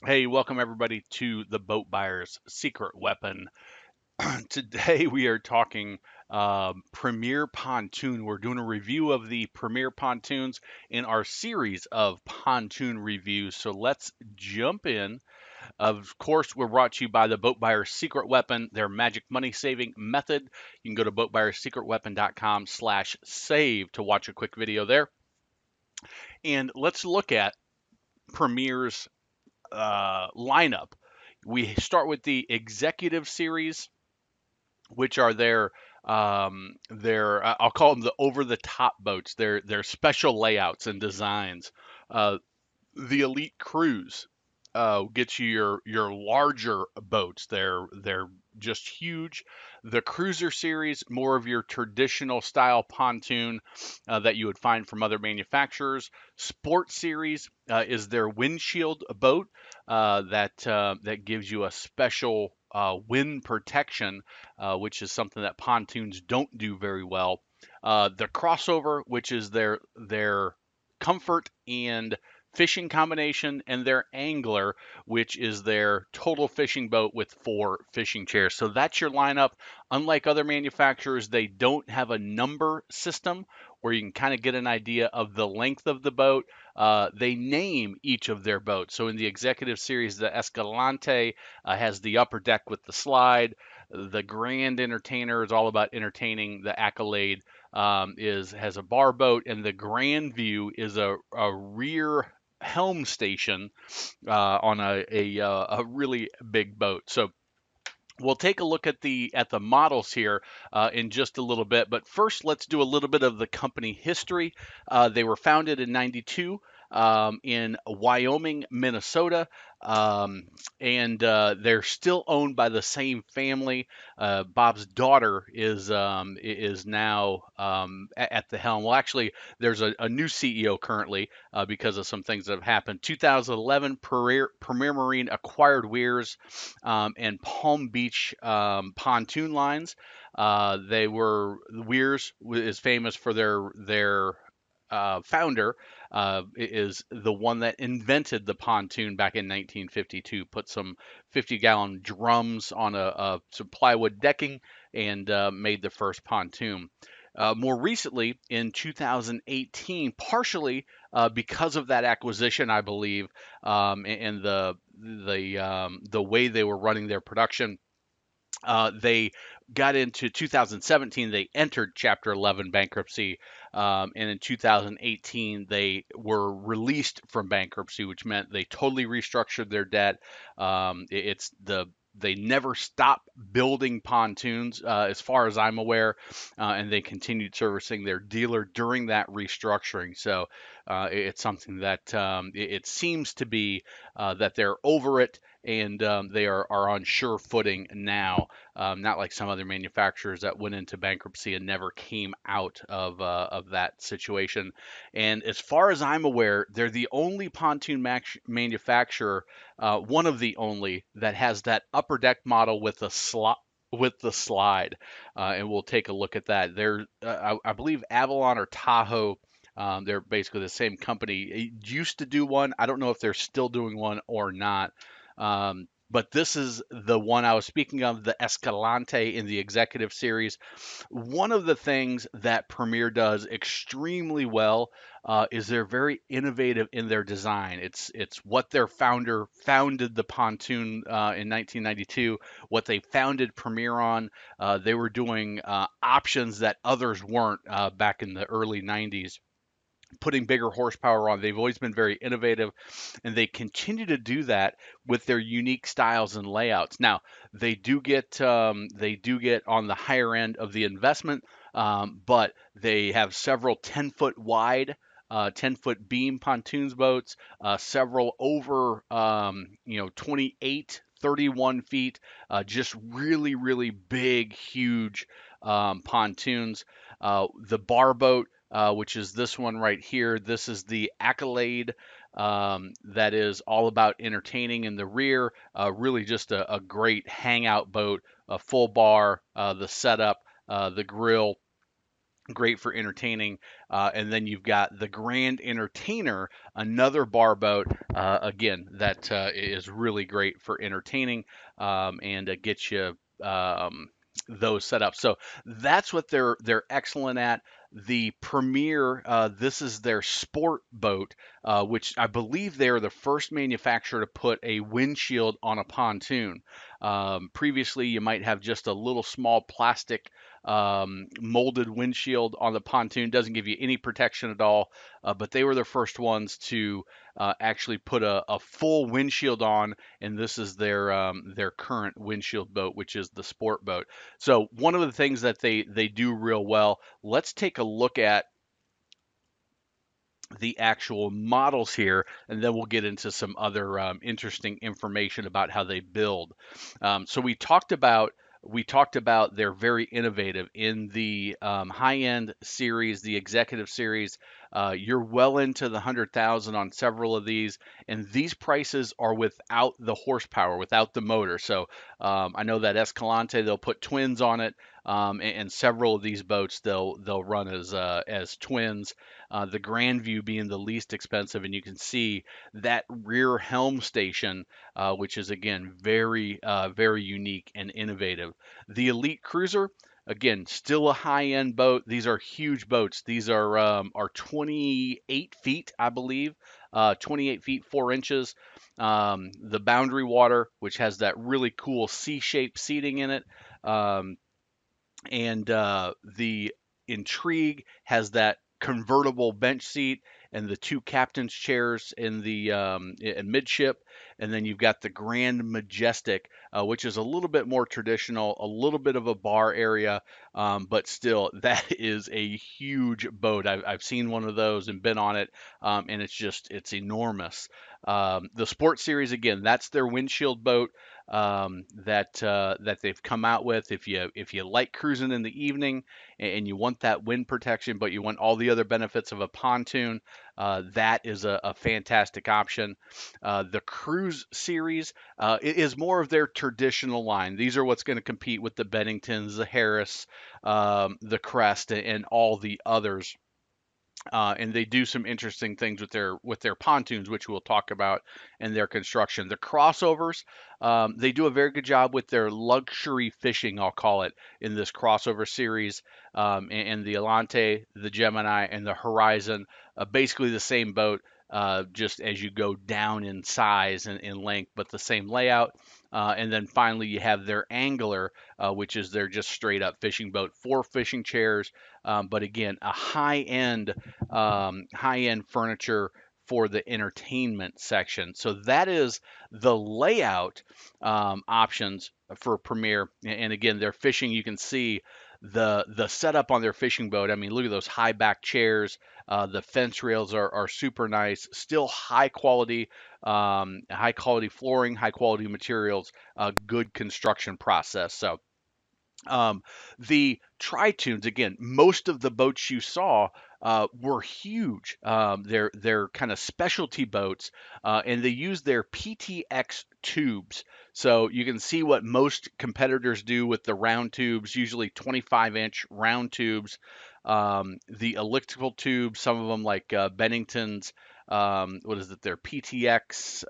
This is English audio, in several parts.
Hey, welcome everybody to the Boat Buyer's Secret Weapon. Today we are talking Premier Pontoon. We're doing a review of the Premier Pontoons in our series of pontoon reviews. So let's jump in. Of course, we're brought to you by the Boat Buyer's Secret Weapon, their magic money saving method. You can go to boatbuyerssecretweapon.com/save to watch a quick video there. And let's look at Premier's lineup. We start with the executive series, which are their I'll call them the over the top boats. Their special layouts and designs. Uh, the elite cruise gets you your larger boats. They're just huge. The cruiser series, more of your traditional style pontoon that you would find from other manufacturers. Sport series is their windshield boat that gives you a special wind protection, which is something that pontoons don't do very well. The crossover, which is their comfort and fishing combination, and their angler, which is their total fishing boat with 4 fishing chairs. So that's your lineup. Unlike other manufacturers, they don't have a number system where you can kind of get an idea of the length of the boat. They name each of their boats. So in the executive series, the Escalante has the upper deck with the slide. The Grand Entertainer is all about entertaining. The Accolade is has a bar boat, and the Grand View is a rear helm station on a really big boat. So we'll take a look at the models here in just a little bit, but first let's do a little bit of the company history. They were founded in '92 in Wyoming, Minnesota, um, and they're still owned by the same family. Bob's daughter is now at the helm. Well, actually, there's a new CEO currently because of some things that have happened. 2011, Premier Marine acquired Weirs and Palm Beach pontoon lines. They were Weirs is famous for their founder is the one that invented the pontoon back in 1952. Put some 50-gallon drums on some plywood decking and made the first pontoon. More recently, in 2018, partially because of that acquisition, I believe, and the way they were running their production, they got into 2017. They entered Chapter 11 bankruptcy, and in 2018 they were released from bankruptcy, which meant they totally restructured their debt. It's they never stopped building pontoons, as far as I'm aware, and they continued servicing their dealer during that restructuring. So it's something that it seems to be that they're over it and they are on sure footing now. Not like some other manufacturers that went into bankruptcy and never came out of that situation. And as far as I'm aware, they're the only pontoon manufacturer, one of the only, that has that upper deck model with a slot with the slide, and we'll take a look at that. I believe Avalon or Tahoe. They're basically the same company. It used to do one. I don't know if they're still doing one or not. But this is the one I was speaking of, the Escalante in the executive series. One of the things that Premiere does extremely well is they're very innovative in their design. It's what their founder founded the pontoon in 1992. What they founded Premiere on. They were doing options that others weren't back in the early 90s, putting bigger horsepower on. They've always been very innovative, and they continue to do that with their unique styles and layouts. Now, they do get on the higher end of the investment, but they have several 10-foot wide. 10-foot beam pontoons boats, several over 28, 31 feet, just really, really big, huge pontoons. The bar boat, which is this one right here. This is the Accolade, that is all about entertaining in the rear. Really just a great hangout boat, a full bar, the setup, the grill, great for entertaining. And then you've got the Grand Entertainer, another bar boat, again, that is really great for entertaining, and gets you those set up. So that's what they're excellent at. The Premier, this is their sport boat, which I believe they're the first manufacturer to put a windshield on a pontoon. Previously, you might have just a little small plastic molded windshield on the pontoon. Doesn't give you any protection at all, but they were the first ones to actually put a full windshield on, and this is their current windshield boat, which is the sport boat. So one of the things that they do real well. Let's take a look at the actual models here, and then we'll get into some other interesting information about how they build. So we talked about they're very innovative in the high-end series, the executive series. You're well into the 100,000 on several of these, and these prices are without the horsepower, without the motor. So I know that Escalante, they'll put twins on it, and several of these boats they'll run as twins. The Grand View being the least expensive, and you can see that rear helm station, which is again very unique and innovative. The Elite Cruiser, again, still a high-end boat. These are huge boats. These are 28 feet, I believe, 28 feet 4 inches. The Boundary Water, which has that really cool C-shaped seating in it. Um, and the Intrigue has that convertible bench seat and the two captain's chairs in the in midship, and then you've got the Grand Majestic, which is a little bit more traditional, a little bit of a bar area, but still that is a huge boat. I've seen one of those and been on it, and it's enormous. The Sports Series, again, that's their windshield boat that they've come out with. If you like cruising in the evening and you want that wind protection, but you want all the other benefits of a pontoon, that is a fantastic option. The Cruise Series is more of their traditional line. These are what's going to compete with the Benningtons, the Harris, the Crest, and all the others. And they do some interesting things with their pontoons, which we'll talk about, and their construction. The crossovers, they do a very good job with their luxury fishing, I'll call it, in this crossover series. And the Alante, the Gemini, and the Horizon, basically the same boat, just as you go down in size and in length, but the same layout. And then finally, you have their Angler, which is their just straight up fishing boat, 4 fishing chairs, but again, a high end furniture for the entertainment section. So that is the layout options for Premier. And again, their fishing, you can see the setup on their fishing boat. I mean, look at those high back chairs. The fence rails are super nice. Still high quality flooring, high quality materials, good construction process. So the tri-toons, again, most of the boats you saw were huge. They're kind of specialty boats, and they use their PTX tubes. So you can see what most competitors do with the round tubes, usually 25-inch round tubes. The elliptical tubes, some of them like Bennington's, what is it? Their PTX.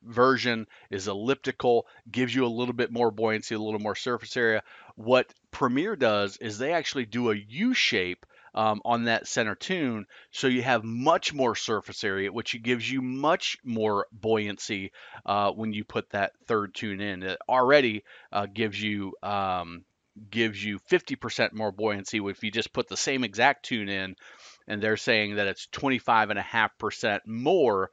Version is elliptical, gives you a little bit more buoyancy, a little more surface area. What Premier does is they actually do a U shape on that center tune, so you have much more surface area, which gives you much more buoyancy when you put that third tune in. It already gives you 50% more buoyancy if you just put the same exact tune in, and they're saying that it's 25.5% more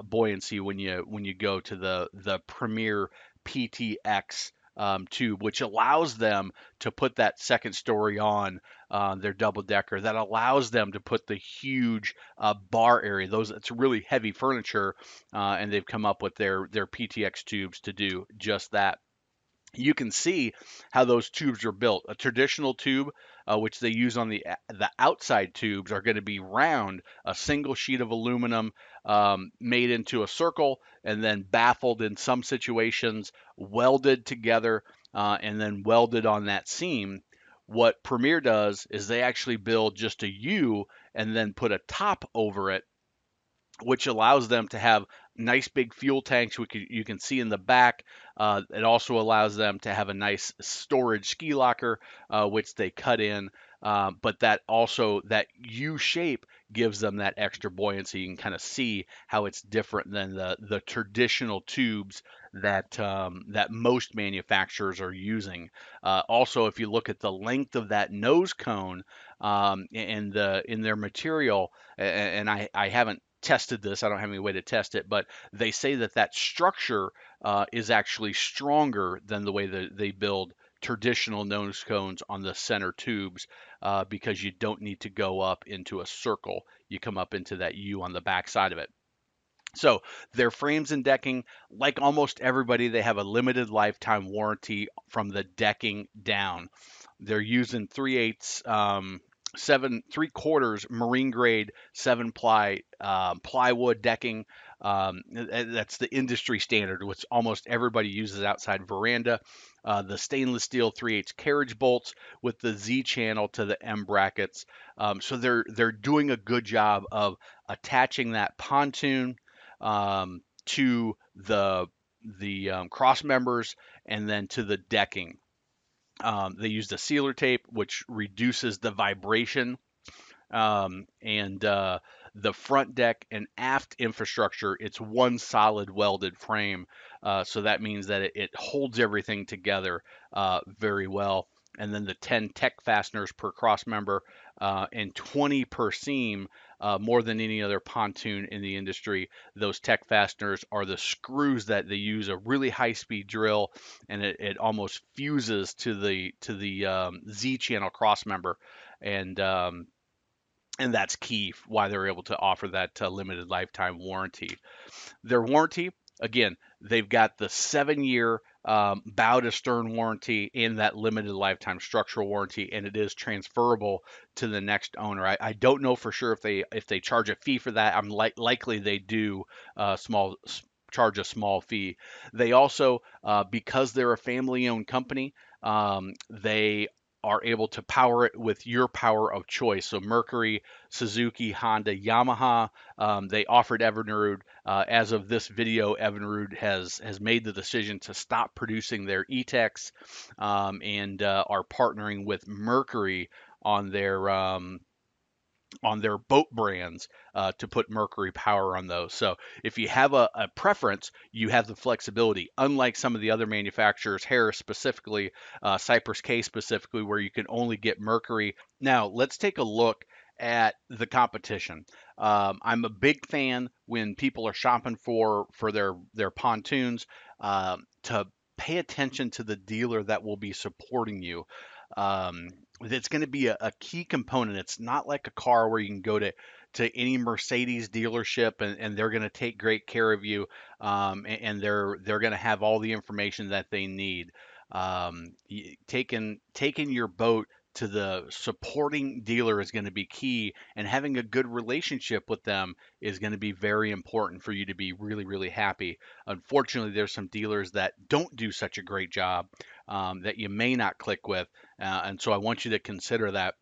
buoyancy when you go to the Premier PTX tube, which allows them to put that second story on their double decker. That allows them to put the huge bar area. It's really heavy furniture, and they've come up with their PTX tubes to do just that. You can see how those tubes are built. A traditional tube, which they use on the outside tubes, are going to be round, a single sheet of aluminum made into a circle, and then baffled in some situations, welded together, and then welded on that seam. What Premier does is they actually build just a U and then put a top over it, which allows them to have nice big fuel tanks, which you can see in the back. It also allows them to have a nice storage ski locker, which they cut in. But that also, that U shape gives them that extra buoyancy. You can kind of see how it's different than the traditional tubes that most manufacturers are using. Also, if you look at the length of that nose cone, in their material, and I haven't tested this. I don't have any way to test it, but they say that that structure is actually stronger than the way that they build traditional nose cones on the center tubes, because you don't need to go up into a circle. You come up into that U on the back side of it. So their frames and decking, like almost everybody, they have a limited lifetime warranty from the decking down. They're using 3/8, 7 3/4 marine grade 7-ply plywood decking. That's the industry standard, which almost everybody uses outside veranda. The stainless steel 3/8 carriage bolts with the Z channel to the M brackets. So they're doing a good job of attaching that pontoon to the cross members and then to the decking. They used a sealer tape, which reduces the vibration, and the front deck and aft infrastructure, it's one solid welded frame. So that means that it holds everything together very well. And then the 10 tech fasteners per cross member, and 20 per seam, more than any other pontoon in the industry. Those tech fasteners are the screws that they use a really high speed drill, and it almost fuses to the Z channel cross member. And that's key why they're able to offer that limited lifetime warranty. Their warranty, again, they've got the 7-year bow to stern warranty and that limited lifetime structural warranty, and it is transferable to the next owner. I don't know for sure if they charge a fee for that. I'm likely they do, charge a small fee. They also, because they're a family-owned company, they are able to power it with your power of choice. So Mercury, Suzuki, Honda, Yamaha, they offered Evinrude. As of this video, Evinrude has made the decision to stop producing their E-Techs, and are partnering with Mercury on their boat brands, to put Mercury power on those. So if you have a preference, you have the flexibility. Unlike some of the other manufacturers, Harris specifically, Cypress K specifically, where you can only get Mercury. Now let's take a look at the competition. I'm a big fan when people are shopping for their pontoons, to pay attention to the dealer that will be supporting you. Um, it's going to be a key component. It's not like a car where you can go to any Mercedes dealership, and they're going to take great care of you, and they're going to have all the information that they need. Taking your boat to the supporting dealer is going to be key, and having a good relationship with them is going to be very important for you to be really, really happy. Unfortunately, there's some dealers that don't do such a great job, that you may not click with, and so I want you to consider that.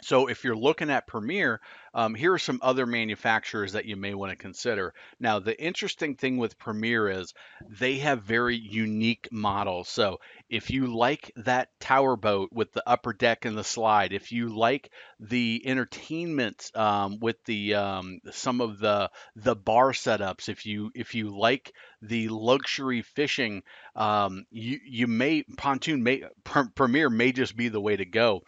So if you're looking at Premier, here are some other manufacturers that you may want to consider. Now, the interesting thing with Premier is they have very unique models. So if you like that tower boat with the upper deck and the slide, if you like the entertainment, with the some of the bar setups, if you like the luxury fishing, you may pontoon may Premier may just be the way to go.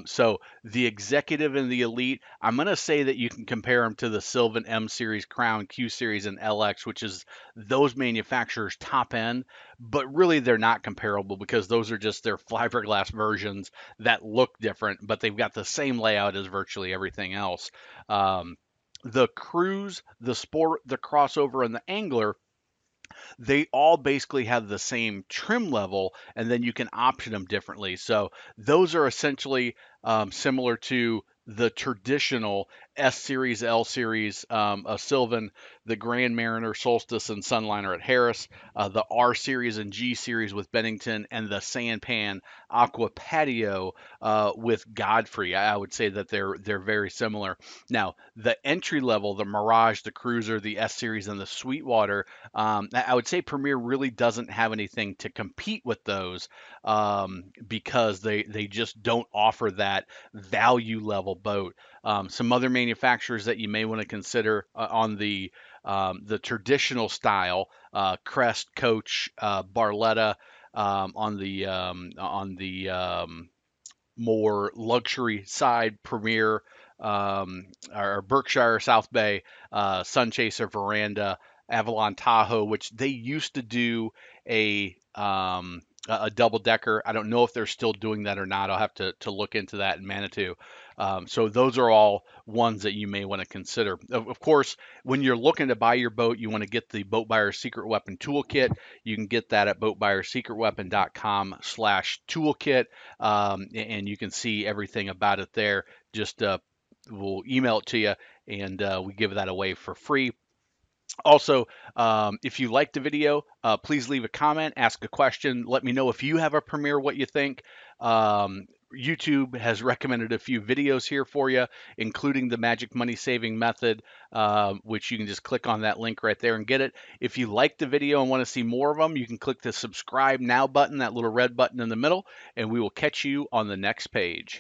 So the executive and the elite, I'm going to say that you can compare them to the Sylvan M Series, Crown, Q Series, and LX, which is those manufacturers' top end, but really they're not comparable because those are just their fiberglass versions that look different, but they've got the same layout as virtually everything else. The cruise, the sport, the crossover, and the angler, they all basically have the same trim level, and then you can option them differently. So those are essentially, similar to the traditional, S series, L series, a Sylvan, the Grand Mariner, Solstice, and Sunliner at Harris, the R series and G series with Bennington, and the Sanpan Aqua Patio with Godfrey. I would say that they're very similar. Now, the entry level, the Mirage, the Cruiser, the S series, and the Sweetwater, I would say Premier really doesn't have anything to compete with those because they just don't offer that value level boat. Some other manufacturers that you may want to consider on the traditional style, Crest, Coach, Barletta. On the more luxury side, Premier, or Berkshire, South Bay, Sunchaser, Veranda, Avalon, Tahoe, which they used to do a double decker. I don't know if they're still doing that or not. I'll have to look into that in Manitou. So those are all ones that you may want to consider. Of course, when you're looking to buy your boat, you want to get the Boat Buyer's Secret Weapon Toolkit. You can get that at boatbuyerssecretweapon.com/toolkit, and you can see everything about it there. Just we'll email it to you, and we give that away for free. Also, if you liked the video, please leave a comment, ask a question, let me know if you have a Premiere, what you think. YouTube has recommended a few videos here for you, including the Magic Money Saving Method, which you can just click on that link right there and get it. If you like the video and want to see more of them, you can click the subscribe now button, that little red button in the middle, and we will catch you on the next page.